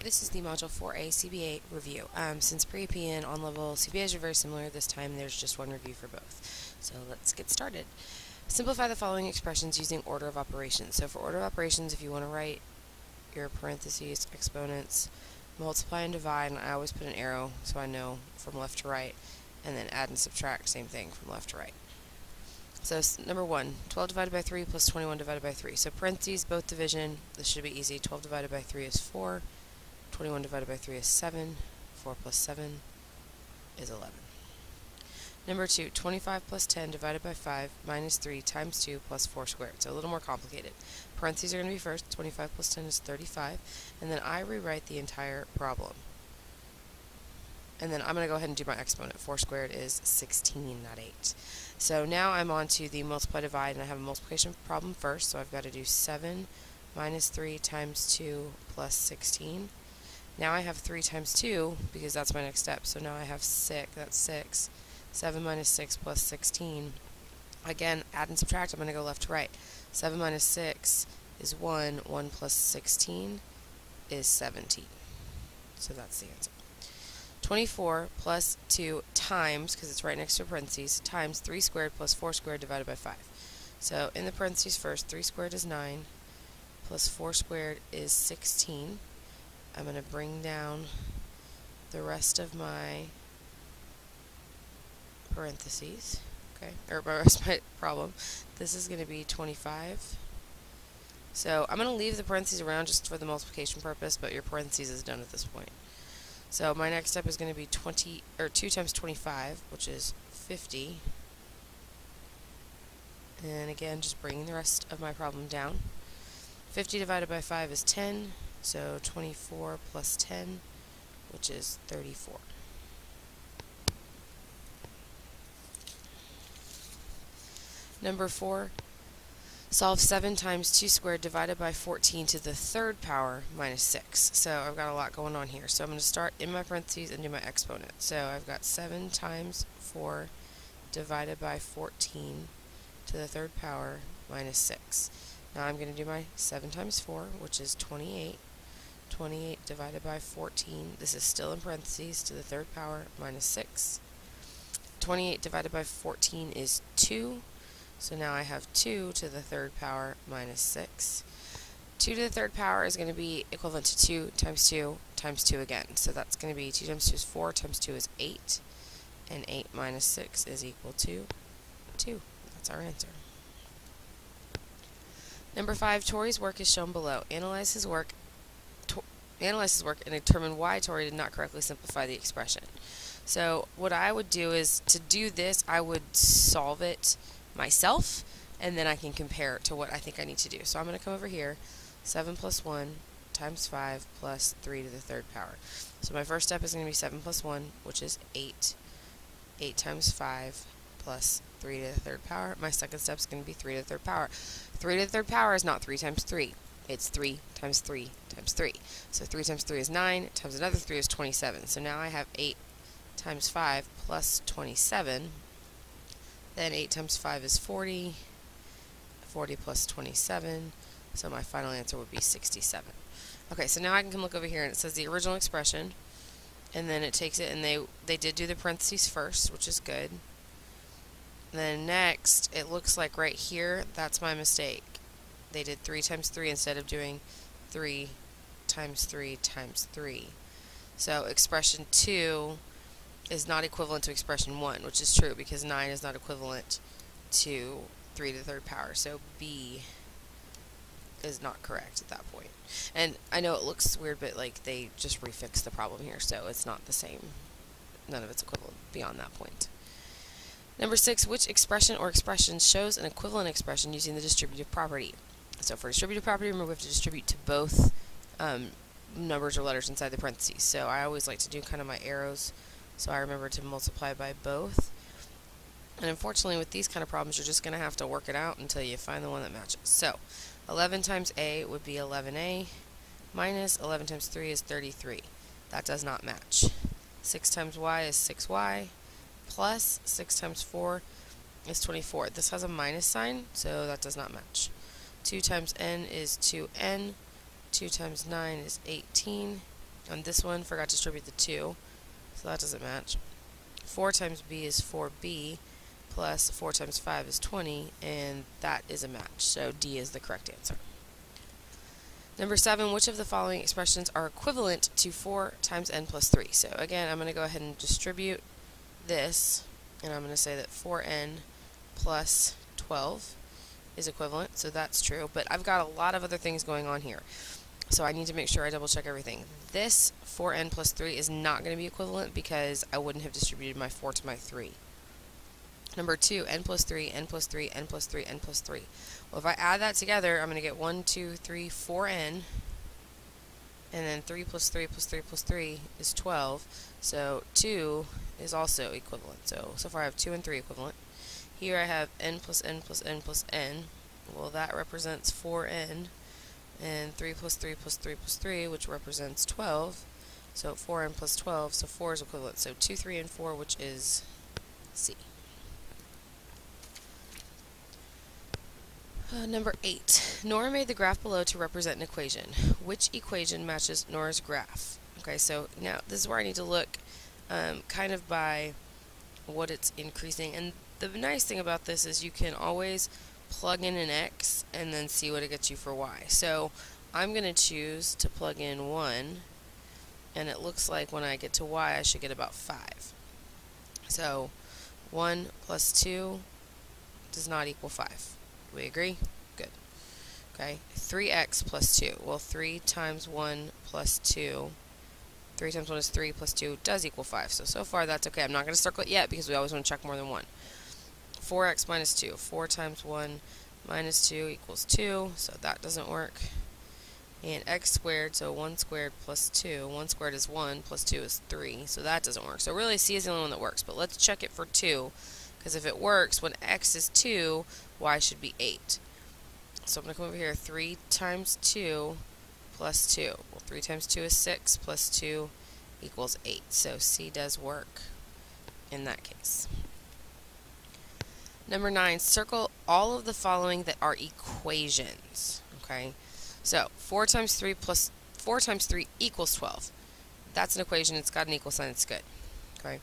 This is the Module 4A CBA review. Since pre-AP and on-level CBAs are very similar, this time there's just one review for both. So let's get started. Simplify the following expressions using order of operations. So for order of operations, if you want to write your parentheses, exponents, multiply and divide, and I always put an arrow so I know from left to right, and then add and subtract, same thing from left to right. So number 1, 12 divided by 3 plus 21 divided by 3. So parentheses, both division, this should be easy. 12 divided by 3 is 4. 21 divided by 3 is 7. 4 plus 7 is 11. Number 2, 25 plus 10 divided by 5 minus 3 times 2 plus 4 squared. So a little more complicated. Parentheses are going to be first. 25 plus 10 is 35. And then I rewrite the entire problem. And then I'm going to go ahead and do my exponent. 4 squared is 16, not 8. So now I'm on to the multiply divide, and I have a multiplication problem first. So I've got to do 7 minus 3 times 2 plus 16. Now I have 3 times 2, because that's my next step. So now I have 6, that's 6. 7 minus 6 plus 16. Again, add and subtract, I'm going to go left to right. 7 minus 6 is 1. 1 plus 16 is 17. So that's the answer. 24 plus 2 times, because it's right next to a parentheses, times 3 squared plus 4 squared divided by 5. So in the parentheses first, 3 squared is 9, plus 4 squared is 16. I'm going to bring down the rest of my parentheses, okay, or my rest of my problem. This is going to be 25. So I'm going to leave the parentheses around just for the multiplication purpose, but your parentheses is done at this point. So my next step is going to be 2 times 25, which is 50. And again, just bringing the rest of my problem down. 50 divided by 5 is 10. So 24 plus 10, which is 34. Number 4, solve 7 times 2 squared divided by 14 to the third power minus 6. So I've got a lot going on here. So I'm going to start in my parentheses and do my exponent. So I've got 7 times 4 divided by 14 to the third power minus 6. Now I'm going to do my 7 times 4, which is 28. 28 divided by 14, this is still in parentheses, to the third power minus 6. 28 divided by 14 is 2, so now I have 2 to the third power minus 6. 2 to the third power is going to be equivalent to 2 times 2 times 2 again, so that's going to be 2 times 2 is 4, times 2 is 8, and 8 minus 6 is equal to 2. That's our answer. Number 5, Tori's work is shown below. Analyze his work and determine why Tori did not correctly simplify the expression. So what I would do is, to do this, I would solve it myself, and then I can compare it to what I think I need to do. So I'm going to come over here, 7 plus 1 times 5 plus 3 to the third power. So my first step is going to be 7 plus 1, which is 8. 8 times 5 plus 3 to the third power. My second step is going to be 3 to the third power. 3 to the third power is not 3 times 3. It's 3 times 3 times 3. So 3 times 3 is 9, times another 3 is 27. So now I have 8 times 5 plus 27. Then 8 times 5 is 40. 40 plus 27. So my final answer would be 67. Okay, so now I can come look over here, and it says the original expression. And then it takes it, and they did do the parentheses first, which is good. Then next, it looks like right here, that's my mistake. They did 3 times 3 instead of doing 3 times 3 times 3. So expression 2 is not equivalent to expression 1, which is true because 9 is not equivalent to 3 to the third power. So B is not correct at that point. And I know it looks weird, but like they just refixed the problem here, so it's not the same. None of it's equivalent beyond that point. Number 6, which expression or expression shows an equivalent expression using the distributive property? So for distributive property, remember we have to distribute to both numbers or letters inside the parentheses. So I always like to do kind of my arrows so I remember to multiply by both. And unfortunately with these kind of problems, you're just going to have to work it out until you find the one that matches. So 11 times A would be 11A minus 11 times 3 is 33. That does not match. 6 times Y is 6Y plus 6 times 4 is 24. This has a minus sign, so that does not match. 2 times n is 2n. 2 times 9 is 18. On this one, forgot to distribute the 2, so that doesn't match. 4 times b is 4b, plus 4 times 5 is 20, and that is a match, so D is the correct answer. Number 7, which of the following expressions are equivalent to 4 times n plus 3? So again, I'm going to go ahead and distribute this, and I'm going to say that 4n plus 12 is equivalent, so that's true, but I've got a lot of other things going on here, so I need to make sure I double check everything. This 4n plus 3 is not going to be equivalent because I wouldn't have distributed my 4 to my 3. Number 2, n plus 3, n plus 3, n plus 3, n plus 3. Well, if I add that together, I'm going to get 1, 2, 3, 4n, and then 3 plus 3 plus 3 plus 3 is 12, so 2 is also equivalent. So far I have 2 and 3 equivalent. Here I have n plus n plus n plus n. Well, that represents 4n, and 3 plus 3 plus 3 plus 3, which represents 12. So 4n plus 12, so 4 is equivalent. So 2, 3, and 4, which is C. Number 8. Nora made the graph below to represent an equation. Which equation matches Nora's graph? Okay, so now this is where I need to look kind of by what it's increasing. And the nice thing about this is you can always plug in an x and then see what it gets you for y. So I'm going to choose to plug in 1, and it looks like when I get to y I should get about 5. So 1 plus 2 does not equal 5. We agree? Good. Okay, 3x plus 2. Well, 3 times 1 plus 2, 3 times 1 is 3 plus 2 does equal 5. So far that's okay. I'm not going to circle it yet because we always want to check more than 1. 4x minus 2. 4 times 1 minus 2 equals 2, so that doesn't work. And x squared, so 1 squared plus 2. 1 squared is 1, plus 2 is 3, so that doesn't work. So really C is the only one that works, but let's check it for 2, because if it works, when x is 2, y should be 8. So I'm going to come over here, 3 times 2 plus 2. Well, 3 times 2 is 6, plus 2 equals 8. So C does work in that case. Number 9, circle all of the following that are equations. Okay, so 4 times 3 equals 12. That's an equation. It's got an equal sign. It's good. Okay.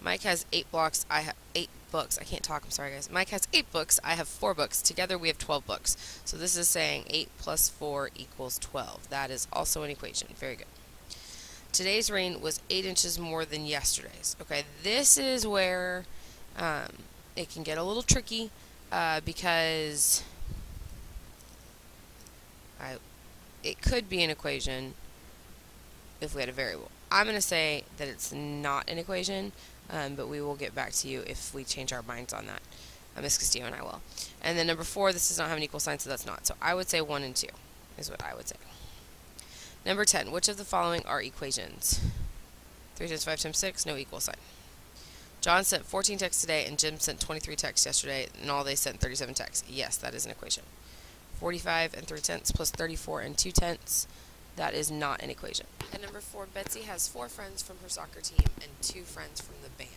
Mike has 8 books. I have 8 books. I can't talk. I'm sorry, guys. Mike has 8 books. I have 4 books. Together we have 12 books. So this is saying 8 plus 4 equals 12. That is also an equation. Very good. Today's rain was 8 inches more than yesterday's. Okay, this is where it can get a little tricky because it could be an equation if we had a variable. I'm going to say that it's not an equation, but we will get back to you if we change our minds on that. Miss Castillo and I will. And then number 4, this does not have an equal sign, so that's not. So I would say 1 and 2 is what I would say. Number 10, which of the following are equations? 3 times 5 times 6, no equal sign. John sent 14 texts today, and Jim sent 23 texts yesterday, and all they sent 37 texts. Yes, that is an equation. 45 and 3/10 plus 34 and 2/10. That is not an equation. And number 4, Betsy has 4 friends from her soccer team and 2 friends from the band.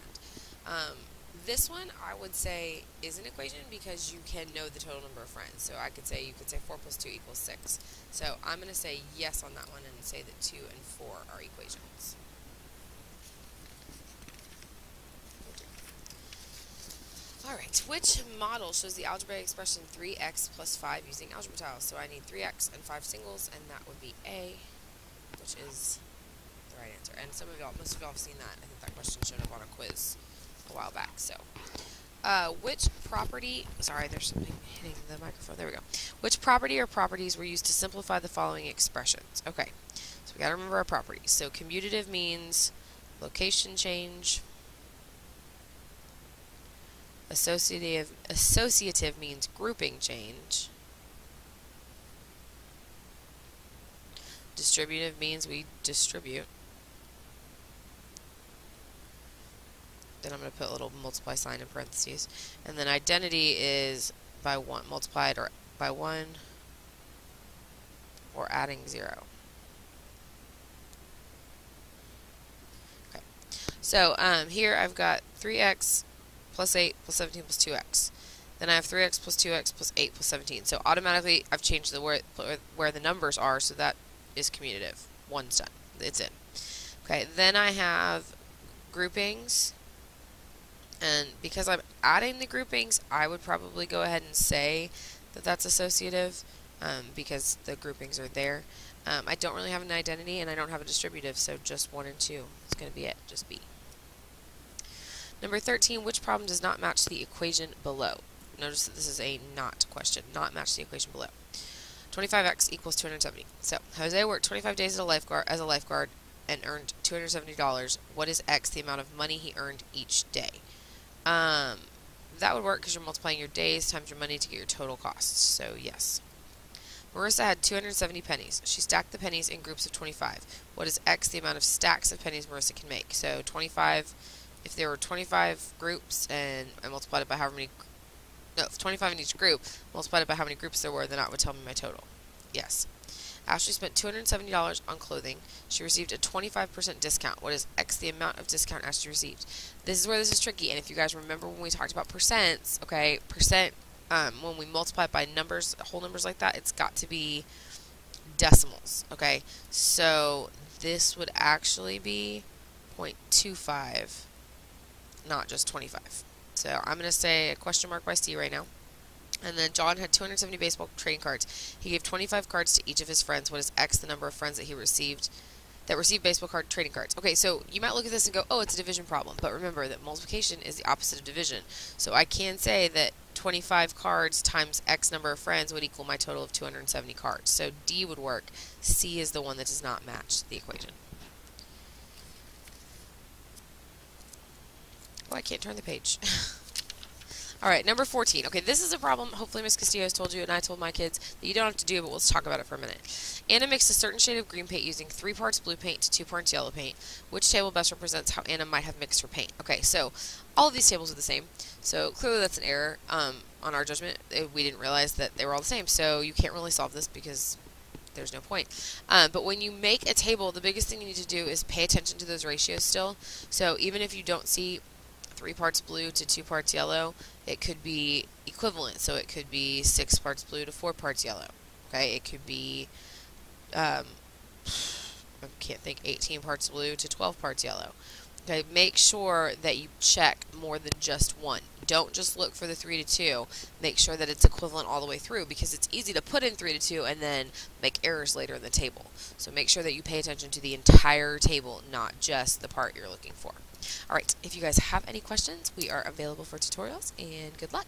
This one I would say is an equation because you can know the total number of friends. So you could say 4 plus 2 equals 6. So I'm going to say yes on that one and say that 2 and 4 are equations. Alright, which model shows the algebraic expression 3x plus 5 using algebra tiles? So I need 3x and 5 singles, and that would be A, which is the right answer. And most of y'all have seen that. I think that question showed up on a quiz a while back. So, which property, sorry, there's something hitting the microphone. There we go. Which property or properties were used to simplify the following expressions? Okay, so we got to remember our properties. So commutative means location change. Associative means grouping change. Distributive means we distribute. Then I'm going to put a little multiply sign in parentheses. And then identity is by 1, multiplied or by 1 or adding 0. Okay. So here I've got 3x plus 8 plus 17 plus 2x. Then I have 3x plus 2x plus 8 plus 17. So automatically I've changed the where the numbers are, so that is commutative. 1's done. It's in. Okay, then I have groupings. And because I'm adding the groupings, I would probably go ahead and say that that's associative because the groupings are there. I don't really have an identity and I don't have a distributive, so just 1 and 2 is going to be it, just B. Number 13, which problem does not match the equation below? Notice that this is a not question, not match the equation below. 25x equals 270. So, Jose worked 25 days as a lifeguard and earned $270. What is x, the amount of money he earned each day? That would work because you're multiplying your days times your money to get your total costs. So, yes. Marissa had 270 pennies. She stacked the pennies in groups of 25. What is x, the amount of stacks of pennies Marissa can make? So, 25, if there were 25 groups and I multiplied it by however many, no, 25 in each group, multiplied it by how many groups there were, then that would tell me my total. Yes. Ashley spent $270 on clothing. She received a 25% discount. What is x, the amount of discount Ashley received? This is where this is tricky, and if you guys remember when we talked about percents, okay, percent, when we multiply it by numbers, whole numbers like that, it's got to be decimals, okay? So this would actually be 0.25, not just 25. So I'm going to say a question mark by C right now. And then John had 270 baseball trading cards. He gave 25 cards to each of his friends. What is x, the number of friends that he received baseball card trading cards? Okay, so you might look at this and go, oh, it's a division problem. But remember that multiplication is the opposite of division. So I can say that 25 cards times x number of friends would equal my total of 270 cards. So D would work. C is the one that does not match the equation. Oh, I can't turn the page. All right, number 14. Okay, this is a problem hopefully Miss Castillo has told you and I told my kids that you don't have to do, but let's talk about it for a minute. Anna mixed a certain shade of green paint using 3 parts blue paint to 2 parts yellow paint. Which table best represents how Anna might have mixed her paint? Okay, so all of these tables are the same. So clearly that's an error on our judgment. We didn't realize that they were all the same, so you can't really solve this because there's no point. But when you make a table, the biggest thing you need to do is pay attention to those ratios still. So even if you don't see 3 parts blue to 2 parts yellow, it could be equivalent. So it could be 6 parts blue to 4 parts yellow. Okay, it could be, I can't think, 18 parts blue to 12 parts yellow. Okay, make sure that you check more than just one. Don't just look for the 3 to 2. Make sure that it's equivalent all the way through because it's easy to put in 3 to 2 and then make errors later in the table. So make sure that you pay attention to the entire table, not just the part you're looking for. Alright, if you guys have any questions, we are available for tutorials, and good luck!